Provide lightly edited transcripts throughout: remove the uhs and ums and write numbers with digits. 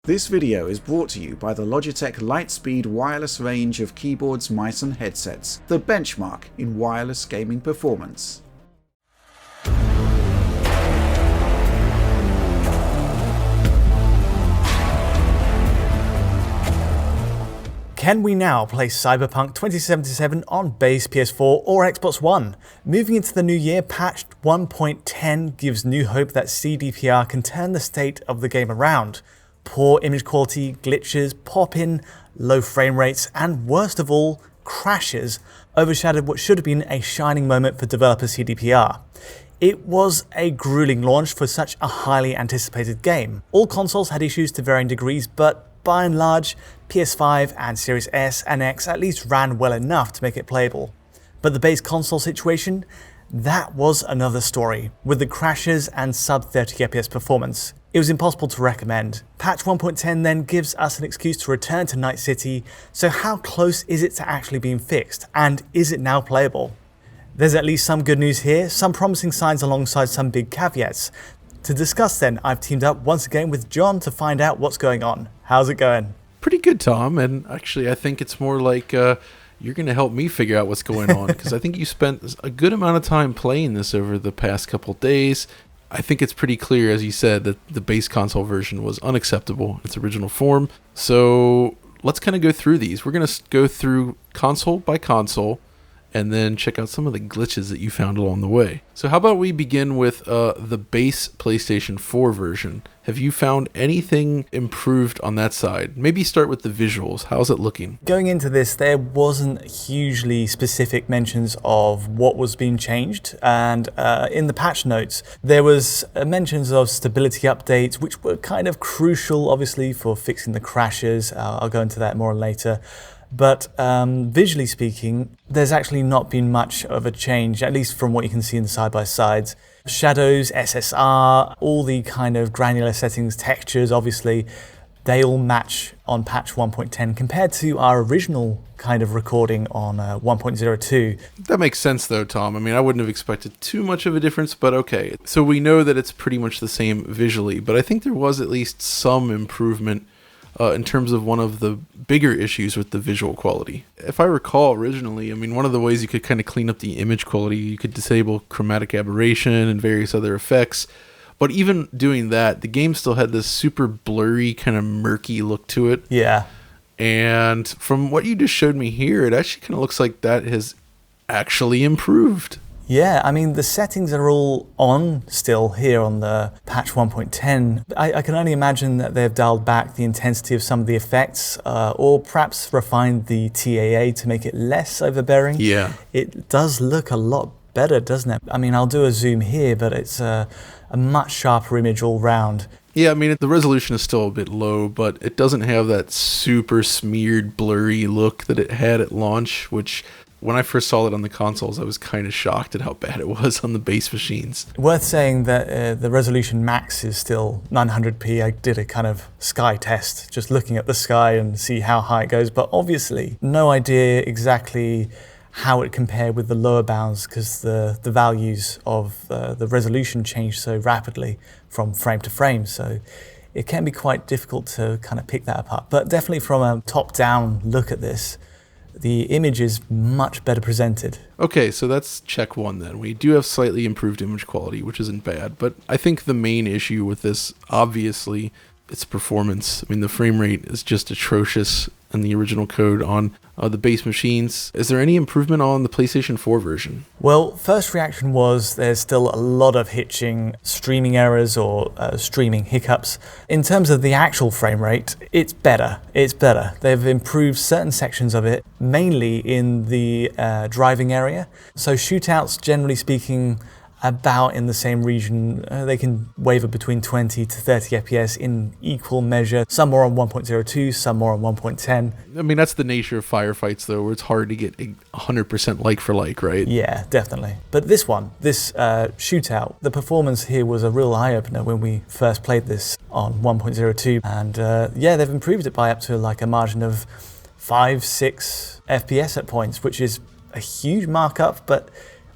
This video is brought to you by the Logitech Lightspeed Wireless range of keyboards, mice and headsets, the benchmark in wireless gaming performance. Can we now play Cyberpunk 2077 on base PS4 or Xbox One? Moving into the new year, patch 1.10 gives new hope that CDPR can turn the state of the game around. Poor image quality, glitches, pop-in, low frame rates, and worst of all, crashes overshadowed what should have been a shining moment for developer CDPR. It was a grueling launch for such a highly anticipated game. All consoles had issues to varying degrees, but by and large, PS5 and Series S and X at least ran well enough to make it playable. But the base console situation? That was another story, with the crashes and sub 30 FPS performance. It was impossible to recommend. Patch 1.10 then gives us an excuse to return to Night City, so how close is it to actually being fixed, and is it now playable? There's at least some good news here, some promising signs alongside some big caveats. To discuss then, I've teamed up once again with John to find out what's going on. How's it going? Pretty good, Tom, and actually I think it's more like you're going to help me figure out what's going on, because I think you spent a good amount of time playing this over the past couple days. I think it's pretty clear, as you said, that the base console version was unacceptable in its original form. So let's kind of go through these. We're going to go through console by console and then check out some of the glitches that you found along the way. So how about we begin with the base PlayStation 4 version. Have you found anything improved on that side? Maybe start with the visuals. How's it looking? Going into this, there wasn't hugely specific mentions of what was being changed, and in the patch notes, there was mentions of stability updates, which were kind of crucial, obviously, for fixing the crashes. I'll go into that more later. But visually speaking, there's actually not been much of a change, at least from what you can see in the side-by-sides. Shadows, SSR, all the kind of granular settings, textures, obviously, they all match on patch 1.10 compared to our original kind of recording on 1.02. That makes sense though, Tom. I mean, I wouldn't have expected too much of a difference, but okay. So we know that it's pretty much the same visually, but I think there was at least some improvement in terms of one of the bigger issues with the visual quality. If I recall originally, I mean, one of the ways you could kind of clean up the image quality, you could disable chromatic aberration and various other effects. But even doing that, the game still had this super blurry, kind of murky look to it. Yeah. And from what you just showed me here, it actually kind of looks like that has actually improved. Yeah, I mean, the settings are all on still here on the patch 1.10. I can only imagine that they've dialed back the intensity of some of the effects, or perhaps refined the TAA to make it less overbearing. Yeah. It does look a lot better, doesn't it? I mean, I'll do a zoom here, but it's a much sharper image all round. Yeah, I mean, the resolution is still a bit low, but it doesn't have that super smeared, blurry look that it had at launch, which when I first saw it on the consoles, I was kind of shocked at how bad it was on the base machines. Worth saying that the resolution max is still 900p. I did a kind of sky test, just looking at the sky and see how high it goes, but obviously no idea exactly how it compared with the lower bounds, because the values of the resolution change so rapidly from frame to frame, so it can be quite difficult to kind of pick that apart. But definitely from a top-down look at this, the image is much better presented. Okay, so that's check one then. We do have slightly improved image quality, which isn't bad, but I think the main issue with this, obviously, it's performance. I mean, the frame rate is just atrocious in the original code on the base machines. Is there any improvement on the PlayStation 4 version? Well, first reaction was there's still a lot of hitching, streaming errors or streaming hiccups. In terms of the actual frame rate, it's better. It's better. They've improved certain sections of it, mainly in the driving area. So shootouts, generally speaking, about in the same region. They can waver between 20 to 30 FPS in equal measure. Some more on 1.02, some more on 1.10. I mean, that's the nature of firefights, though, where it's hard to get 100% like for like, right? Yeah, definitely. But this shootout, the performance here was a real eye-opener when we first played this on 1.02. And yeah, they've improved it by up to like a margin of 5-6 FPS at points, which is a huge markup, but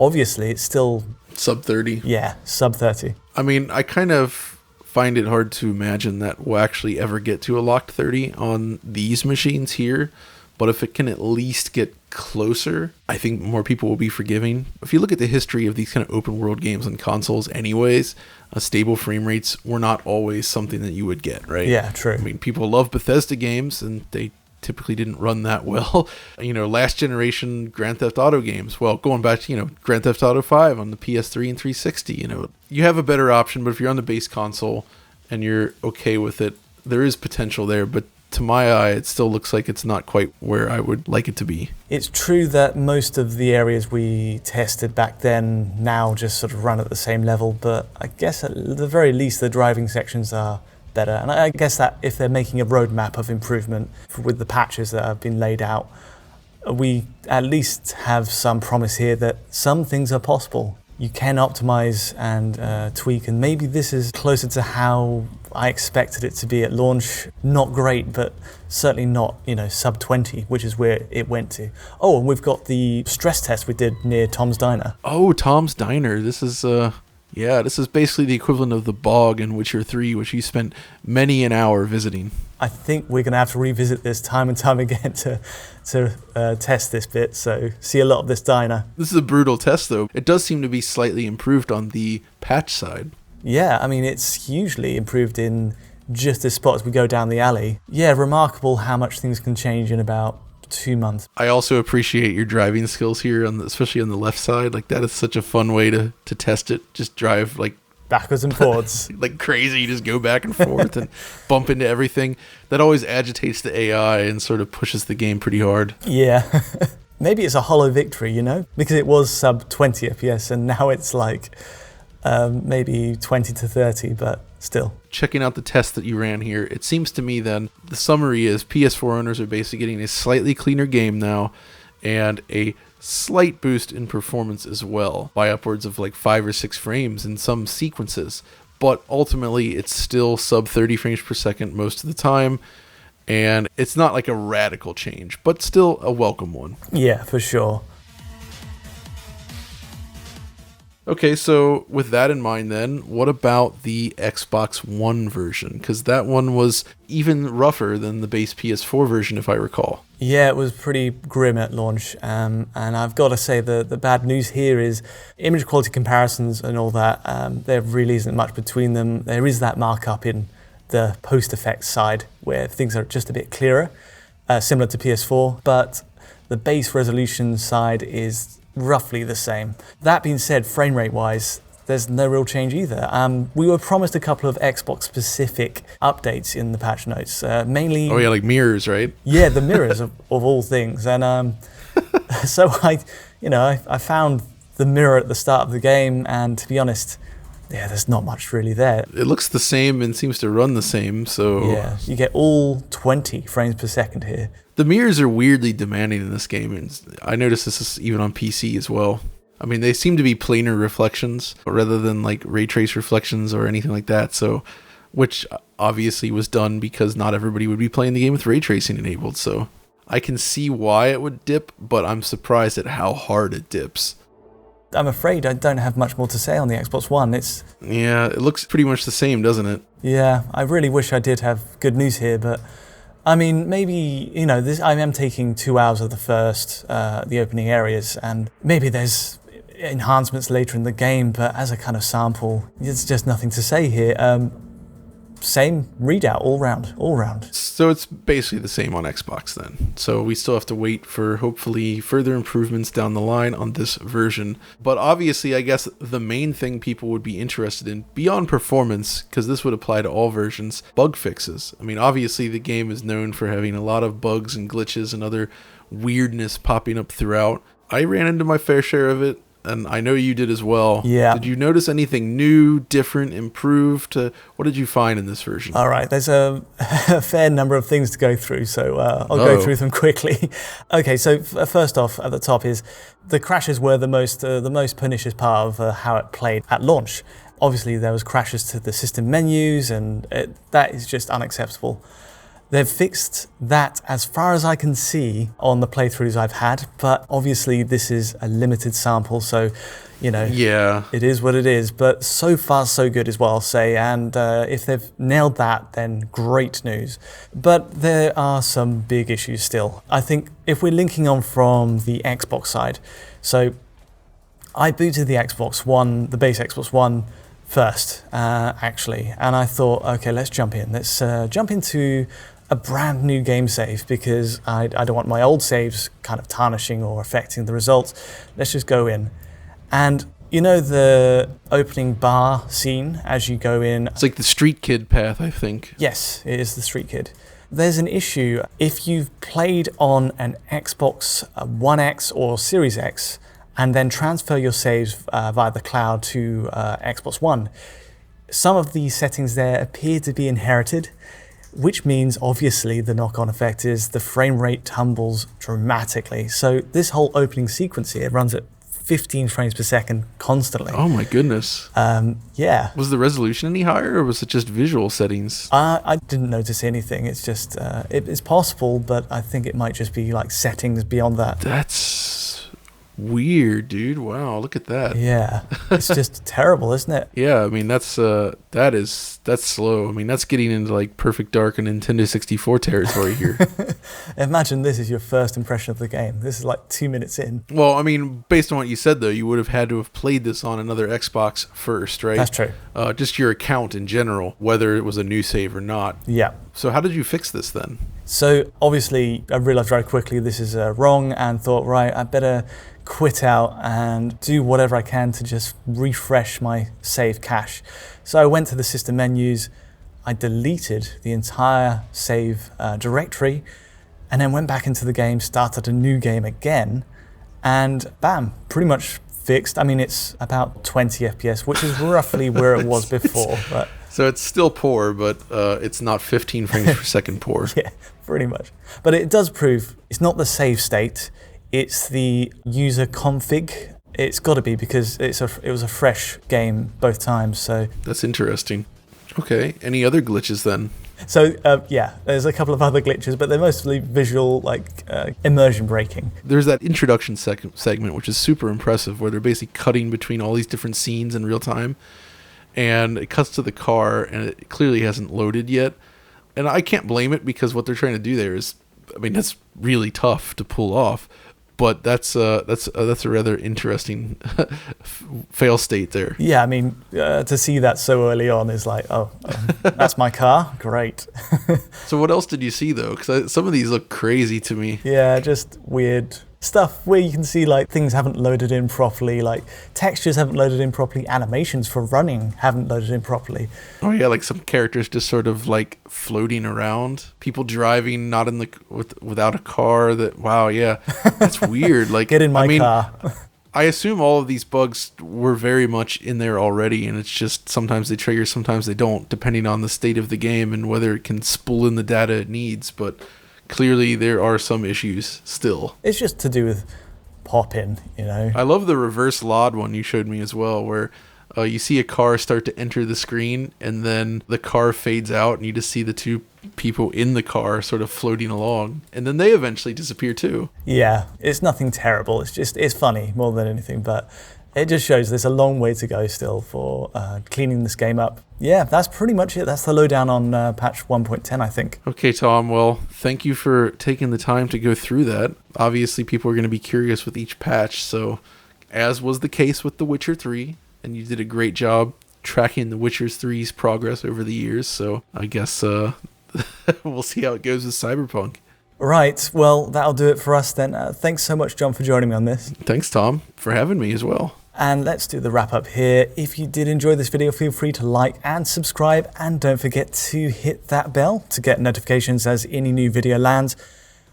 obviously it's still sub 30. Yeah, sub 30. I mean, I kind of find it hard to imagine that we'll actually ever get to a locked 30 on these machines here. But if it can at least get closer, I think more people will be forgiving. If you look at the history of these kind of open world games on consoles anyways, stable frame rates were not always something that you would get, right? Yeah, true. I mean, people love Bethesda games, and they typically didn't run that well. Last generation Grand Theft Auto games, well, going back to, Grand Theft Auto 5 on the PS3 and 360, you have a better option, but if you're on the base console and you're okay with it, there is potential there, but to my eye, it still looks like it's not quite where I would like it to be. It's true that most of the areas we tested back then now just sort of run at the same level, but I guess at the very least the driving sections are better. And I guess that if they're making a roadmap of improvement with the patches that have been laid out, we at least have some promise here that some things are possible. You can optimize and tweak, and maybe this is closer to how I expected it to be at launch. Not great, but certainly not, sub 20, which is where it went to. Oh, and we've got the stress test we did near Tom's Diner. Oh, Tom's Diner. This is basically the equivalent of the bog in Witcher 3, which you spent many an hour visiting. I think we're going to have to revisit this time and time again to test this bit, so see a lot of this diner. This is a brutal test, though. It does seem to be slightly improved on the patch side. Yeah, I mean, it's hugely improved in just this spot as we go down the alley. Yeah, remarkable how much things can change in about 2 months. I also appreciate your driving skills here, especially on the left side. Like, that is such a fun way to test it. Just drive, backwards and forwards. like crazy. You just go back and forth and bump into everything. That always agitates the AI and sort of pushes the game pretty hard. Yeah. Maybe it's a hollow victory, because it was sub 20 FPS and now it's maybe 20 to 30, but still. Checking out the test that you ran here, it seems to me then the summary is PS4 owners are basically getting a slightly cleaner game now and a slight boost in performance as well by upwards of 5 or 6 frames in some sequences, but ultimately it's still sub 30 frames per second most of the time, and it's not like a radical change, but still a welcome one. Yeah, for sure. Okay, so with that in mind then, what about the Xbox One version? Because that one was even rougher than the base PS4 version, if I recall. Yeah, it was pretty grim at launch, and I've got to say the bad news here is image quality comparisons and all that, there really isn't much between them. There is that markup in the post-effects side where things are just a bit clearer, similar to PS4, but the base resolution side is roughly the same. That being said, frame rate wise, there's no real change either. We were promised a couple of Xbox specific updates in the patch notes, mainly... Oh yeah, like mirrors, right? Yeah, the mirrors of all things. And so I found the mirror at the start of the game, and to be honest, yeah, there's not much really there. It looks the same and seems to run the same, so... Yeah, you get all 20 frames per second here. The mirrors are weirdly demanding in this game, and I noticed this is even on PC as well. I mean, they seem to be planar reflections rather than ray trace reflections or anything like that, so which obviously was done because not everybody would be playing the game with ray tracing enabled, so I can see why it would dip, but I'm surprised at how hard it dips. I'm afraid I don't have much more to say on the Xbox One. Yeah, it looks pretty much the same, doesn't it? Yeah, I really wish I did have good news here, but I mean, maybe, I am taking 2 hours of the opening areas, and maybe there's enhancements later in the game, but as a kind of sample, there's just nothing to say here. Same readout all round. So it's basically the same on Xbox then. So we still have to wait for hopefully further improvements down the line on this version. But obviously, I guess the main thing people would be interested in beyond performance, because this would apply to all versions, bug fixes. I mean, obviously the game is known for having a lot of bugs and glitches and other weirdness popping up throughout. I ran into my fair share of it, and I know you did as well. Yeah. Did you notice anything new, different, improved? What did you find in this version? All right, there's a fair number of things to go through, so I'll go through them quickly. Okay, so first off, at the top is the crashes were the most pernicious part of how it played at launch. Obviously, there was crashes to the system menus, and that is just unacceptable. They've fixed that as far as I can see on the playthroughs I've had, but obviously this is a limited sample, so, Yeah. it is what it is. But so far so good is what I'll say, and if they've nailed that, then great news. But there are some big issues still. I think if we're linking on from the Xbox side, so I booted the Xbox One, the base Xbox One, first, actually, and I thought, okay, let's jump in. Let's jump into a brand new game save, because I don't want my old saves kind of tarnishing or affecting the results. Let's just go in. And the opening bar scene as you go in? It's like the Street Kid path, I think. Yes, it is the Street Kid. There's an issue. If you've played on an Xbox One X or Series X, and then transfer your saves via the cloud to Xbox One, some of the settings there appear to be inherited, which means obviously the knock-on effect is the frame rate tumbles dramatically. So this whole opening sequence here runs at 15 frames per second constantly. Oh my goodness. Yeah. Was the resolution any higher, or was it just visual settings? I didn't notice anything. It's just, it's possible, but I think it might just be like settings beyond that. That's weird, dude. Wow, look at that. Yeah, it's just terrible, isn't it? Yeah, I mean, that's slow. I mean, that's getting into like Perfect Dark and Nintendo 64 territory here. Imagine this is your first impression of the game. This is like 2 minutes in. Well, I mean, based on what you said, though, you would have had to have played this on another Xbox first, right? That's true. Just your account in general, whether it was a new save or not. Yeah. So how did you fix this then? So obviously, I realized very quickly this is wrong, and thought, right, I better quit out and do whatever I can to just refresh my save cache. So I went to the system menus, I deleted the entire save directory, and then went back into the game, started a new game again, and bam, pretty much fixed. I mean, it's about 20 FPS, which is roughly where it was before. But so it's still poor, but it's not 15 frames per second poor. Yeah, pretty much. But it does prove it's not the save state, it's the user config. It's got to be, because it was a fresh game both times. So that's interesting. Okay, any other glitches then? So yeah, there's a couple of other glitches, but they're mostly visual, like immersion breaking. There's that introduction segment, which is super impressive, where they're basically cutting between all these different scenes in real time, and it cuts to the car, and it clearly hasn't loaded yet. And I can't blame it, because what they're trying to do there is, I mean, that's really tough to pull off. But that's a rather interesting fail state there. Yeah, I mean, to see that so early on is like, oh, that's my car? Great. So what else did you see, though? Because some of these look crazy to me. Yeah, just weird stuff where you can see like things haven't loaded in properly, like textures haven't loaded in properly, animations for running haven't loaded in properly. Oh yeah, like some characters just sort of like floating around, people driving not in the without a car. That wow, yeah, that's weird. Like get in my car. I assume all of these bugs were very much in there already, and it's just sometimes they trigger, sometimes they don't, depending on the state of the game and whether it can spool in the data it needs. But clearly there are some issues still. It's just to do with pop-in, I love the reverse LOD one you showed me as well, where you see a car start to enter the screen, and then the car fades out, and you just see the two people in the car sort of floating along, and then they eventually disappear too. Yeah, it's nothing terrible. It's funny more than anything, but it just shows there's a long way to go still for cleaning this game up. Yeah, that's pretty much it. That's the lowdown on patch 1.10, I think. Okay, Tom, well, thank you for taking the time to go through that. Obviously, people are going to be curious with each patch, so as was the case with The Witcher 3, and you did a great job tracking The Witcher 3's progress over the years, so I guess we'll see how it goes with Cyberpunk. Right, well, that'll do it for us then. Thanks so much, John, for joining me on this. Thanks, Tom, for having me as well. And let's do the wrap up here. If you did enjoy this video, feel free to like and subscribe, and don't forget to hit that bell to get notifications as any new video lands.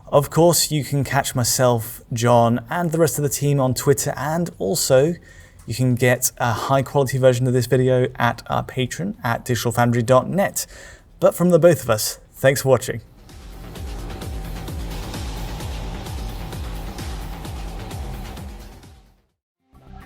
Of course, you can catch myself, John, and the rest of the team on Twitter, and also you can get a high quality version of this video at our Patreon at digitalfoundry.net. But from the both of us, thanks for watching.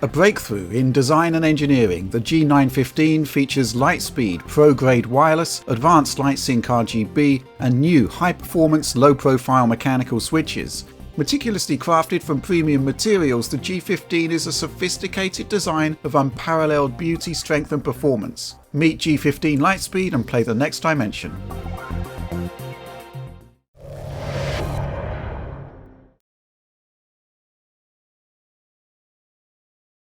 A breakthrough in design and engineering, the G915 features Lightspeed Pro-grade wireless, advanced LightSync RGB, and new high-performance, low-profile mechanical switches. Meticulously crafted from premium materials, the G15 is a sophisticated design of unparalleled beauty, strength and performance. Meet G15 Lightspeed and play the next dimension.